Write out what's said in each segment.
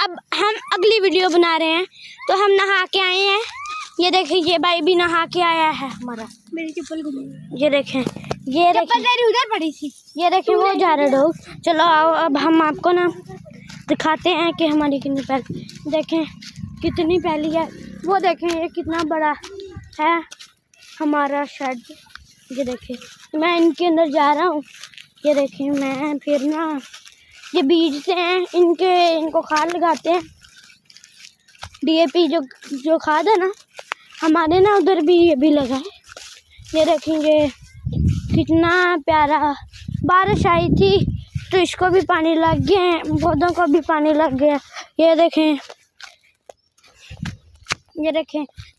अब हम अगली वीडियो बना रहे हैं। तो हम नहा के आए हैं, ये देखें, ये भाई भी नहा के आया है हमारा। मेरी चप्पल घूम, ये देखें, ये देखें उधर पड़ी थी, ये देखें वो जा रहे डॉग। चलो आओ अब हम आपको ना दिखाते हैं कि हमारी कितनी पहली, देखें कितनी पहली है। वो देखें ये कितना बड़ा है हमारा शेड। ये देखें मैं इनके अंदर जा रहा हूँ। ये देखें मैं फिर ना ये बीज से हैं इनको खाद लगाते हैं, DAP जो खाद है ना हमारे ना उधर भी ये भी लगा है। ये देखेंगे कितना प्यारा, बारिश आई थी तो इसको भी पानी लग गया है, पौधों को भी पानी लग गया। ये देखें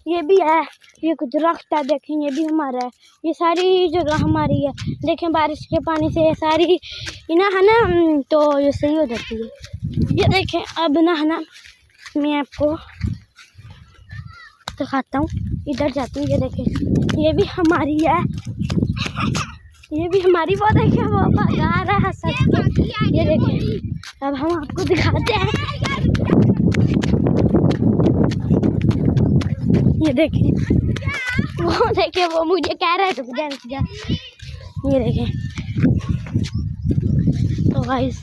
ये भी है, ये कुछ दरख्त है, देखें ये भी हमारा है। ये सारी जगह हमारी है। देखें बारिश के पानी से ये सारी ना है ना तो ये सही हो जाती है। ये देखें अब ना है ना मैं आपको दिखाता हूँ, इधर जाती हूँ। ये देखें ये भी हमारी है, ये भी हमारी। वो देखें वो भगा रहा है सब। ये देखें अब हम आपको दिखाते हैं। ये देखें वो मुझे कह रहा है रुक जा। ये देखें तो गाइस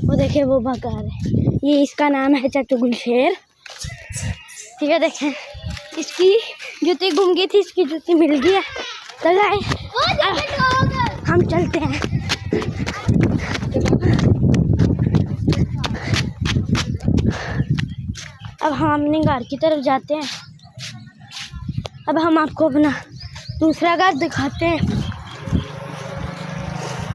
वो देखें वो भगा रहा है। ये इसका नाम है चाचू गुलशेर। ये देखें इसकी जूती गुम गई थी, इसकी जूती मिल गई है। तो गाइस हम चलते हैं। अब हम अपने घर की तरफ जाते हैं। अब हम आपको अपना दूसरा घर दिखाते हैं।